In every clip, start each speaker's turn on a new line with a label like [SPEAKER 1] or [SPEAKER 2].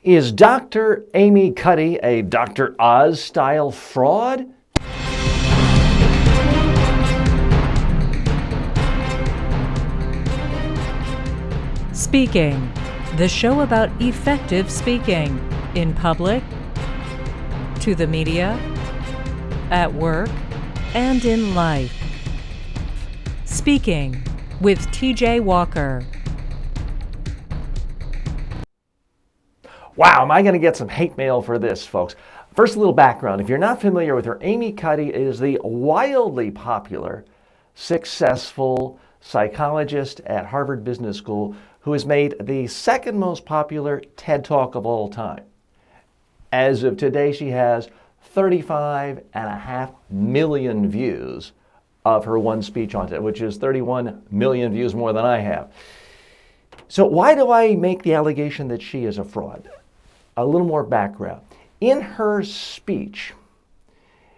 [SPEAKER 1] Is Dr. Amy Cuddy a Dr. Oz-style fraud?
[SPEAKER 2] Speaking, the show about effective speaking in public, to the media, at work, and in life. Speaking with TJ Walker.
[SPEAKER 1] Wow, am I going to get some hate mail for this, folks? First, a little background. If you're not familiar with her, Amy Cuddy is the wildly popular, successful psychologist at Harvard Business School who has made the second most popular TED Talk of all time. As of today, she has 35.5 million views of her one speech on TED, which is 31 million views more than I have. So why do I make the allegation that she is a fraud? A little more background. In her speech,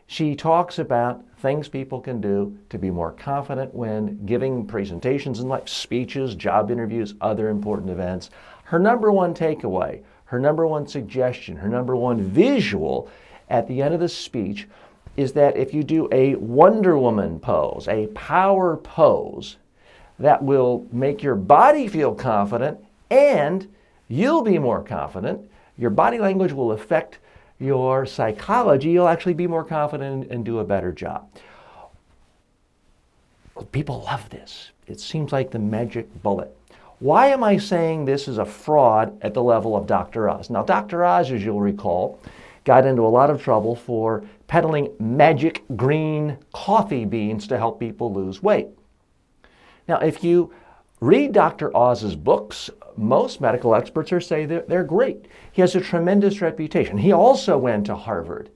[SPEAKER 1] she talks about things people can do to be more confident when giving presentations in life, speeches, job interviews, other important events. Her number one takeaway, her number one suggestion, her number one visual at the end of the speech is that if you do a Wonder Woman pose, a power pose, that will make your body feel confident and you'll be more confident. Your body language will affect your psychology. You'll actually be more confident and do a better job. People love this. It seems like the magic bullet. Why am I saying this is a fraud at the level of Dr. Oz? Now, Dr. Oz, as you'll recall, got into a lot of trouble for peddling magic green coffee beans to help people lose weight. Now, if you read Dr. Oz's books, most medical experts are saying they're great. He has a tremendous reputation. He also went to Harvard.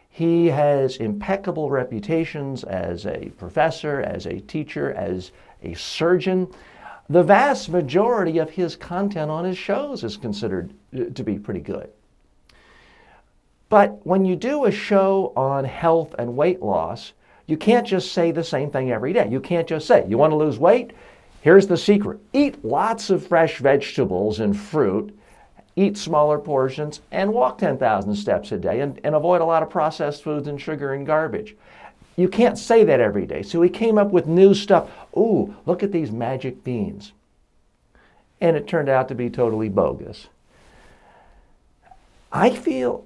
[SPEAKER 1] He has impeccable reputations as a professor, as a teacher, as a surgeon. The vast majority of his content on his shows is considered to be pretty good. But when you do a show on health and weight loss, you can't just say the same thing every day. You can't just say, you want to lose weight? Here's the secret. Eat lots of fresh vegetables and fruit, eat smaller portions, and walk 10,000 steps a day, and avoid a lot of processed foods and sugar and garbage. You can't say that every day. So he came up with new stuff. Ooh, look at these magic beans. And it turned out to be totally bogus. I feel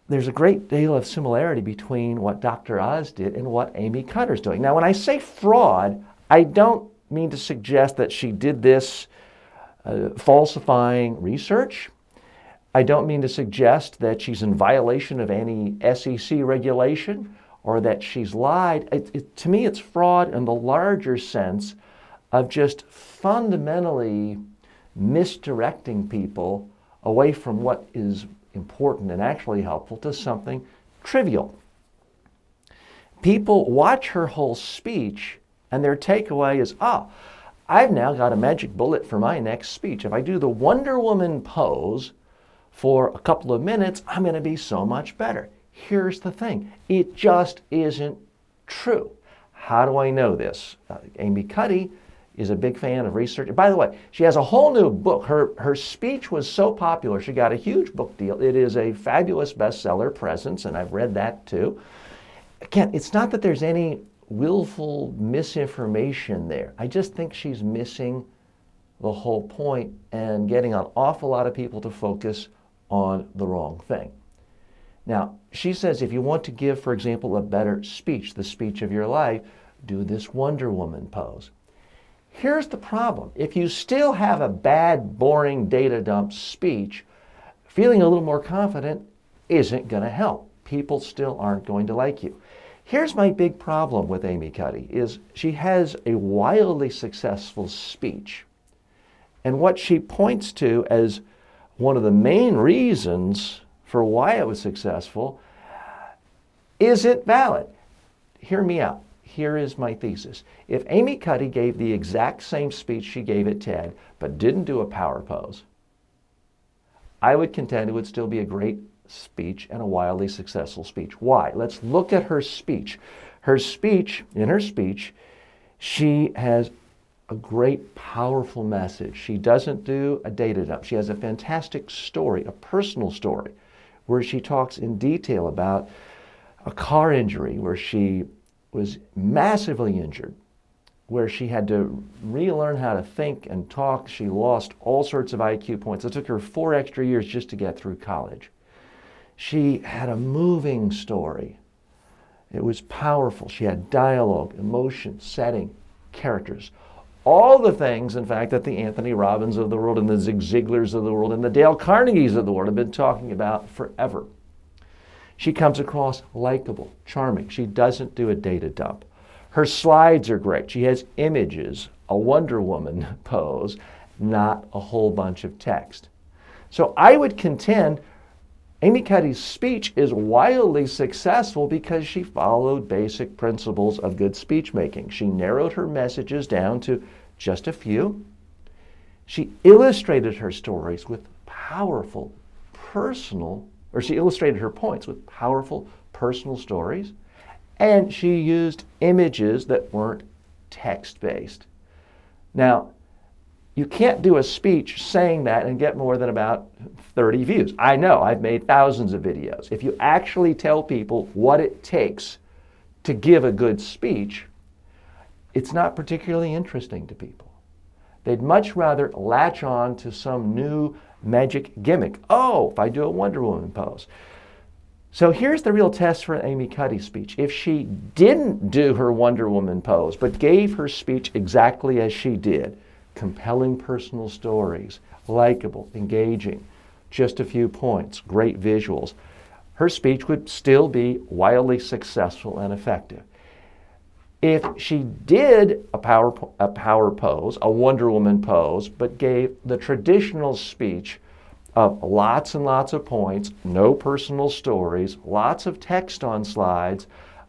[SPEAKER 1] there's a great deal of similarity between what Dr. Oz did and what Amy Cuddy's doing. Now, when I say fraud, I don't mean to suggest that she did this falsifying research. I don't mean to suggest that she's in violation of any SEC regulation or that she's lied. To me, it's fraud in the larger sense of just fundamentally misdirecting people away from what is important and actually helpful to something trivial. People watch her whole speech and their takeaway is, I've now got a magic bullet for my next speech. If I do the Wonder Woman pose for a couple of minutes, I'm going to be so much better. Here's the thing. It just isn't true. How do I know this? Amy Cuddy is a big fan of research. By the way, she has a whole new book. Her speech was so popular, she got a huge book deal. It is a fabulous bestseller, Presence, and I've read that too. Again, it's not that there's any willful misinformation there. I just think she's missing the whole point and getting an awful lot of people to focus on the wrong thing. Now, she says if you want to give, for example, a better speech, the speech of your life, do this Wonder Woman pose. Here's the problem. If you still have a bad, boring data dump speech, feeling a little more confident isn't going to help. People still aren't going to like you. Here's my big problem with Amy Cuddy is she has a wildly successful speech. And what she points to as one of the main reasons for why it was successful isn't valid. Hear me out. Here is my thesis. If Amy Cuddy gave the exact same speech she gave at TED, but didn't do a power pose, I would contend it would still be a great speech and a wildly successful speech. Why? Let's look at her speech. In her speech, she has a great, powerful message. She doesn't do a data dump. She has a fantastic story, a personal story, where she talks in detail about a car injury where she was massively injured, where she had to relearn how to think and talk. She lost all sorts of IQ points. It took her 4 extra years just to get through college. She had a moving story. It was powerful. She had dialogue, emotion, setting, characters. All the things, in fact, that the Anthony Robbins of the world and the Zig Ziglars of the world and the Dale Carnegies of the world have been talking about forever. She comes across likable, charming. She doesn't do a data dump. Her slides are great. She has images, a Wonder Woman pose, not a whole bunch of text. So I would contend Amy Cuddy's speech is wildly successful because she followed basic principles of good speech making. She narrowed her messages down to just a few. She illustrated her stories with powerful she illustrated her points with powerful personal stories, and she used images that weren't text-based. Now, you can't do a speech saying that and get more than about 30 views. I know, I've made thousands of videos. If you actually tell people what it takes to give a good speech, it's not particularly interesting to people. They'd much rather latch on to some new magic gimmick. Oh, if I do a Wonder Woman pose. So here's the real test for Amy Cuddy's speech. If she didn't do her Wonder Woman pose, but gave her speech exactly as she did, compelling personal stories, likable, engaging, just a few points, great visuals, her speech would still be wildly successful and effective. If she did a power pose, a Wonder Woman pose, but gave the traditional speech of lots and lots of points, no personal stories, lots of text on slides,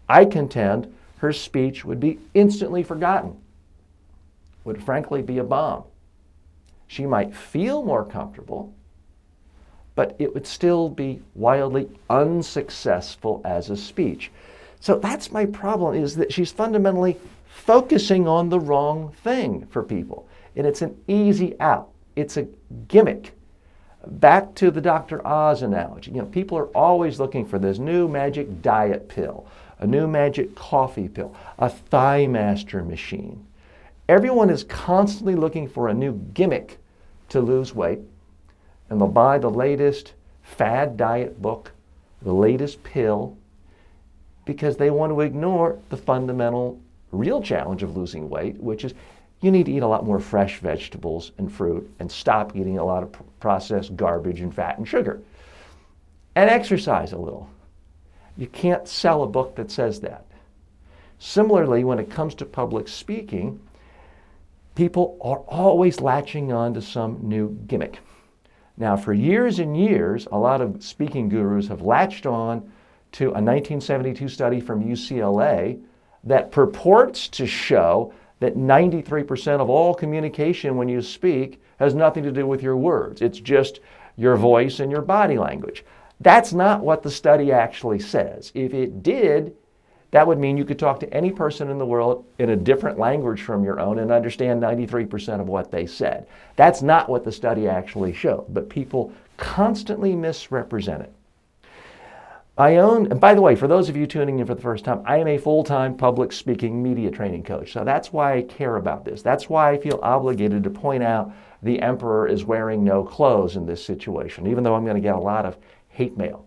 [SPEAKER 1] I contend her speech would be instantly forgotten, would frankly be a bomb. She might feel more comfortable, but it would still be wildly unsuccessful as a speech. So that's my problem, is that she's fundamentally focusing on the wrong thing for people. And it's an easy out. It's a gimmick. Back to the Dr. Oz analogy. People are always looking for this new magic diet pill, a new magic coffee pill, a Thigh Master machine. Everyone is constantly looking for a new gimmick to lose weight, and they'll buy the latest fad diet book, the latest pill, because they want to ignore the fundamental real challenge of losing weight, which is you need to eat a lot more fresh vegetables and fruit and stop eating a lot of processed garbage and fat and sugar. And exercise a little. You can't sell a book that says that. Similarly, when it comes to public speaking, people are always latching on to some new gimmick. Now, for years and years, a lot of speaking gurus have latched on to a 1972 study from UCLA that purports to show that 93% of all communication when you speak has nothing to do with your words. It's just your voice and your body language. That's not what the study actually says. If it did, that would mean you could talk to any person in the world in a different language from your own and understand 93% of what they said. That's not what the study actually showed, but people constantly misrepresent it. And by the way, for those of you tuning in for the first time, I am a full-time public speaking media training coach. So that's why I care about this. That's why I feel obligated to point out the emperor is wearing no clothes in this situation, even though I'm going to get a lot of hate mail.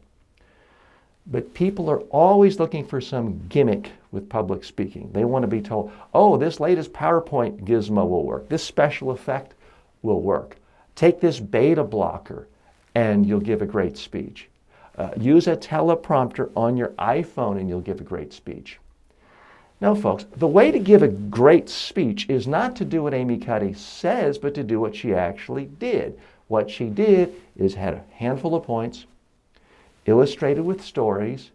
[SPEAKER 1] But people are always looking for some gimmick with public speaking. They want to be told, oh, this latest PowerPoint gizmo will work. This special effect will work. Take this beta blocker and you'll give a great speech. Use a teleprompter on your iPhone and you'll give a great speech. No, folks, the way to give a great speech is not to do what Amy Cuddy says, but to do what she actually did. What she did is had a handful of points, illustrated with stories,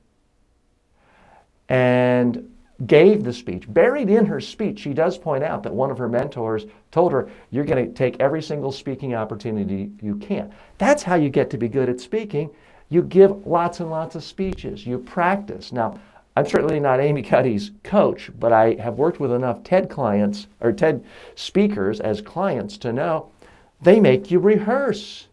[SPEAKER 1] and gave the speech. Buried in her speech, she does point out that one of her mentors told her, you're going to take every single speaking opportunity you can. That's how you get to be good at speaking. You give lots and lots of speeches. You practice. Now, I'm certainly not Amy Cuddy's coach, but I have worked with enough TED clients or TED speakers as clients to know they make you rehearse.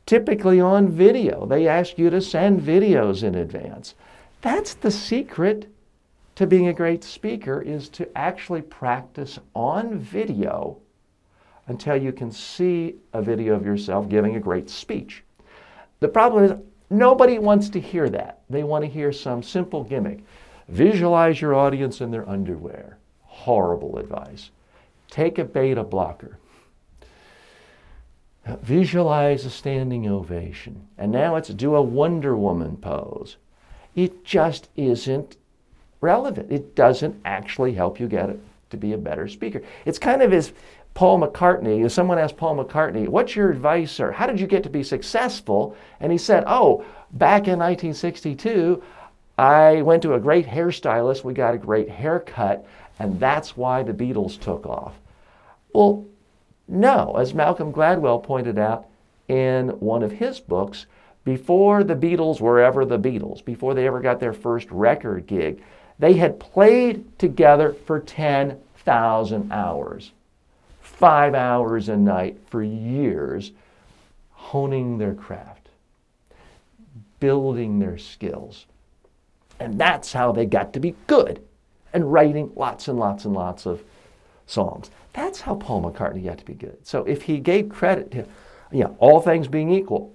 [SPEAKER 1] Typically on video. They ask you to send videos in advance. That's the secret to being a great speaker, is to actually practice on video until you can see a video of yourself giving a great speech. The problem is nobody wants to hear that. They want to hear some simple gimmick. Visualize your audience in their underwear. Horrible advice. Take a beta blocker. Visualize a standing ovation. And now let's do a Wonder Woman pose. It just isn't relevant. It doesn't actually help you get it to be a better speaker. It's kind of as Paul McCartney, if someone asked Paul McCartney, what's your advice, or how did you get to be successful? And he said, oh, back in 1962, I went to a great hairstylist, we got a great haircut, and that's why the Beatles took off. Well, no, as Malcolm Gladwell pointed out in one of his books, before the Beatles were ever the Beatles, before they ever got their first record gig, they had played together for 10,000 hours. 5 hours a night for years, honing their craft, building their skills. And that's how they got to be good and writing lots and lots and lots of songs. That's how Paul McCartney got to be good. So if he gave credit to, all things being equal,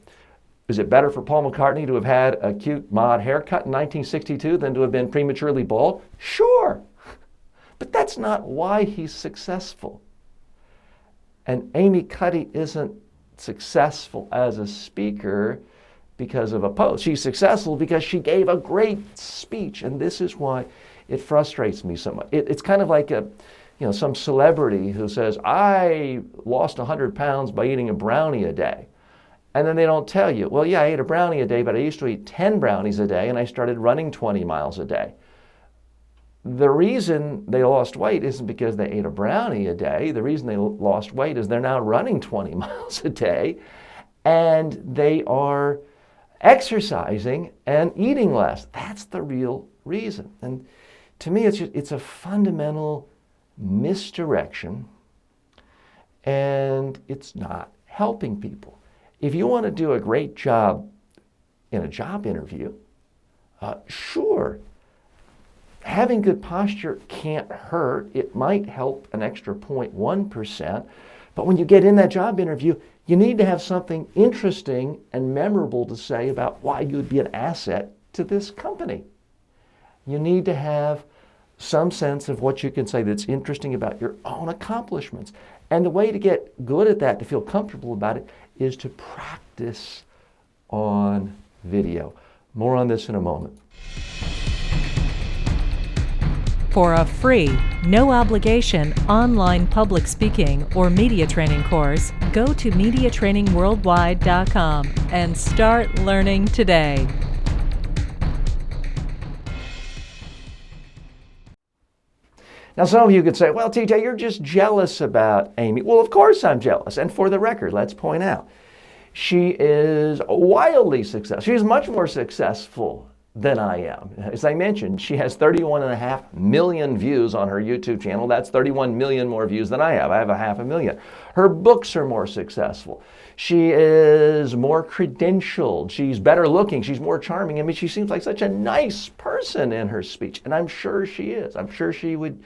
[SPEAKER 1] is it better for Paul McCartney to have had a cute mod haircut in 1962 than to have been prematurely bald? Sure. But that's not why he's successful. And Amy Cuddy isn't successful as a speaker because of a pose. She's successful because she gave a great speech. And this is why it frustrates me so much. It's kind of like some celebrity who says, I lost 100 pounds by eating a brownie a day. And then they don't tell you, well, yeah, I ate a brownie a day, but I used to eat 10 brownies a day, and I started running 20 miles a day. The reason they lost weight isn't because they ate a brownie a day. The reason they lost weight is they're now running 20 miles a day, and they are exercising and eating less. That's the real reason. And to me, it's a fundamental misdirection, and it's not helping people. If you want to do a great job in a job interview, sure, having good posture can't hurt. It might help an extra 0.1%. But when you get in that job interview, you need to have something interesting and memorable to say about why you would be an asset to this company. You need to have some sense of what you can say that's interesting about your own accomplishments. And the way to get good at that, to feel comfortable about it, is to practice on video. More on this in a moment.
[SPEAKER 2] For a free, no-obligation online public speaking or media training course, go to MediaTrainingWorldwide.com and start learning today.
[SPEAKER 1] Now, some of you could say, well, TJ, you're just jealous about Amy. Well, of course I'm jealous. And for the record, let's point out, she is wildly successful. She's much more successful than I am. As I mentioned, she has 31.5 million views on her YouTube channel. That's 31 million more views than I have. I have 500,000. Her books are more successful. She is more credentialed. She's better looking. She's more charming. I mean, she seems like such a nice person in her speech. And I'm sure she is. I'm sure she would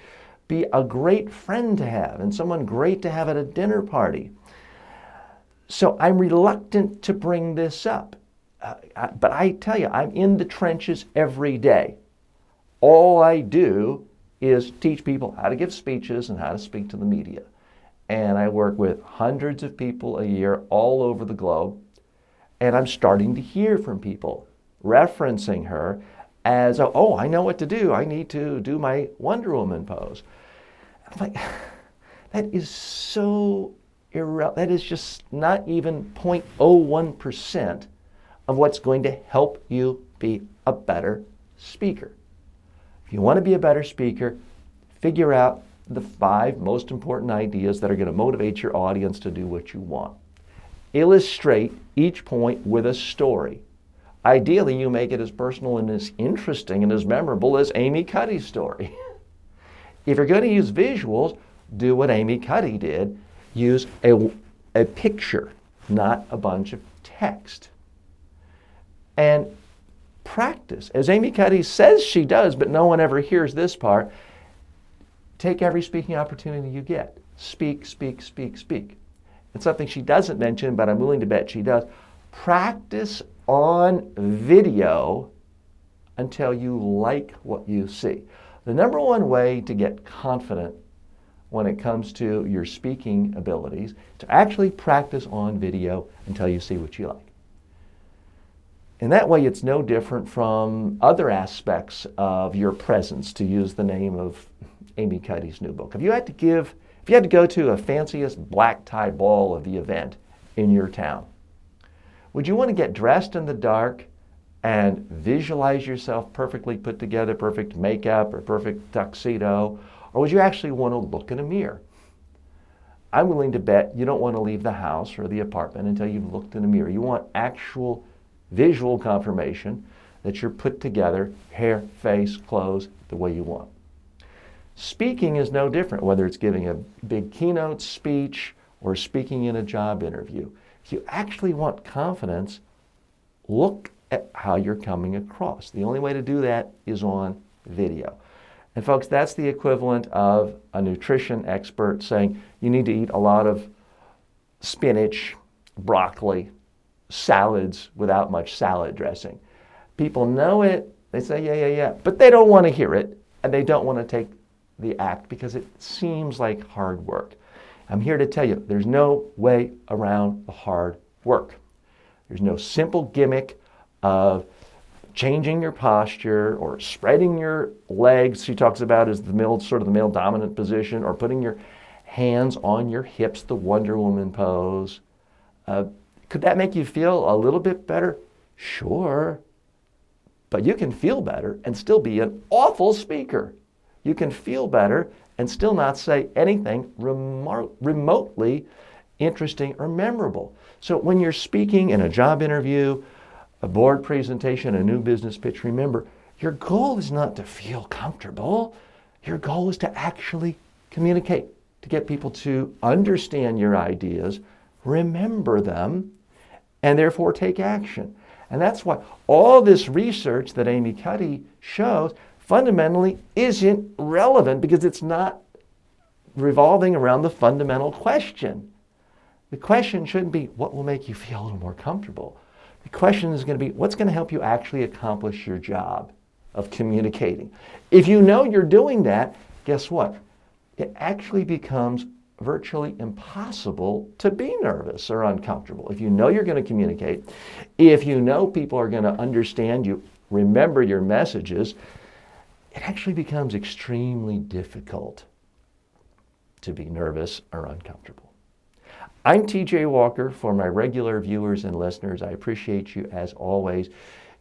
[SPEAKER 1] be a great friend to have and someone great to have at a dinner party. So I'm reluctant to bring this up. But I tell you, I'm in the trenches every day. All I do is teach people how to give speeches and how to speak to the media. And I work with hundreds of people a year all over the globe. And I'm starting to hear from people referencing her as, oh, I know what to do. I need to do my Wonder Woman pose. I'm like, that is so irrelevant. That is just not even 0.01% of what's going to help you be a better speaker. If you want to be a better speaker, figure out the 5 most important ideas that are going to motivate your audience to do what you want. Illustrate each point with a story. Ideally, you make it as personal and as interesting and as memorable as Amy Cuddy's story. If you're going to use visuals, do what Amy Cuddy did. Use a picture, not a bunch of text. And practice, as Amy Cuddy says she does, but no one ever hears this part. Take every speaking opportunity you get. Speak, speak, speak, speak. It's something she doesn't mention, but I'm willing to bet she does. Practice on video until you like what you see. The number one way to get confident when it comes to your speaking abilities, to actually practice on video until you see what you like. In that way, it's no different from other aspects of your presence, to use the name of Amy Cuddy's new book. If you had to go to a fanciest black tie ball of the event in your town, would you want to get dressed in the dark and visualize yourself perfectly put together, perfect makeup or perfect tuxedo, or would you actually want to look in a mirror? I'm willing to bet you don't want to leave the house or the apartment until you've looked in a mirror. You want actual visual confirmation that you're put together, hair, face, clothes, the way you want. Speaking is no different, whether it's giving a big keynote speech or speaking in a job interview. If you actually want confidence, look at how you're coming across. The only way to do that is on video. And folks, that's the equivalent of a nutrition expert saying you need to eat a lot of spinach, broccoli, salads without much salad dressing. People know it, they say, yeah, but they don't want to hear it, and they don't want to take the act because it seems like hard work. I'm here to tell you, there's no way around the hard work. There's no simple gimmick of changing your posture or spreading your legs, she talks about as the male dominant position, or putting your hands on your hips, the Wonder Woman pose. Could that make you feel a little bit better? Sure. But you can feel better and still be an awful speaker. You can feel better and still not say anything remotely interesting or memorable. So when you're speaking in a job interview, a board presentation, a new business pitch, remember, your goal is not to feel comfortable. Your goal is to actually communicate, to get people to understand your ideas, remember them, and therefore take action. And that's why all this research that Amy Cuddy shows fundamentally isn't relevant, because it's not revolving around the fundamental question. The question shouldn't be, what will make you feel a little more comfortable? The question is going to be, what's going to help you actually accomplish your job of communicating? If you know you're doing that, guess what? It actually becomes virtually impossible to be nervous or uncomfortable. If you know you're going to communicate, if you know people are going to understand you, remember your messages, it actually becomes extremely difficult to be nervous or uncomfortable. I'm TJ Walker. For my regular viewers and listeners, I appreciate you as always.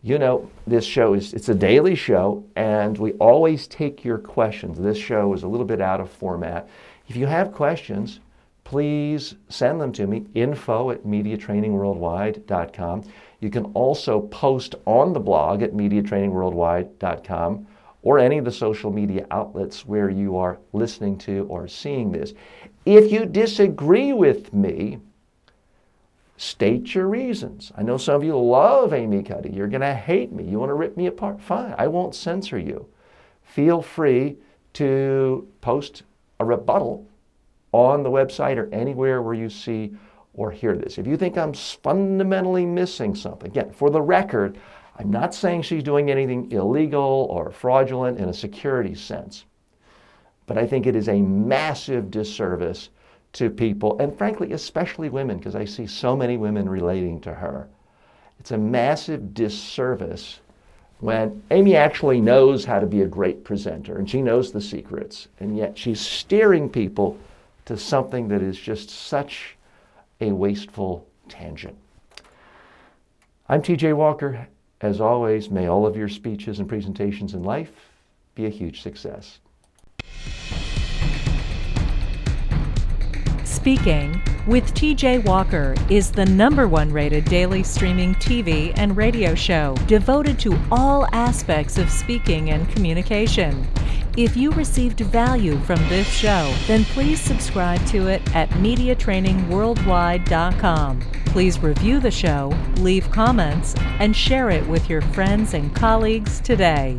[SPEAKER 1] You know, this show it's a daily show, and we always take your questions. This show is a little bit out of format. If you have questions, please send them to me, info@mediatrainingworldwide.com. You can also post on the blog at mediatrainingworldwide.com or any of the social media outlets where you are listening to or seeing this. If you disagree with me, state your reasons. I know some of you love Amy Cuddy. You're going to hate me. You want to rip me apart? Fine. I won't censor you. Feel free to post a rebuttal on the website or anywhere where you see or hear this. If you think I'm fundamentally missing something, again, for the record, I'm not saying she's doing anything illegal or fraudulent in a security sense. But I think it is a massive disservice to people, and frankly, especially women, because I see so many women relating to her. It's a massive disservice when Amy actually knows how to be a great presenter, and she knows the secrets, and yet she's steering people to something that is just such a wasteful tangent. I'm TJ Walker. As always, may all of your speeches and presentations in life be a huge success.
[SPEAKER 2] Speaking with TJ Walker is the #1 rated daily streaming TV and radio show devoted to all aspects of speaking and communication. If you received value from this show, then please subscribe to it at MediaTrainingWorldwide.com. Please review the show, leave comments, and share it with your friends and colleagues today.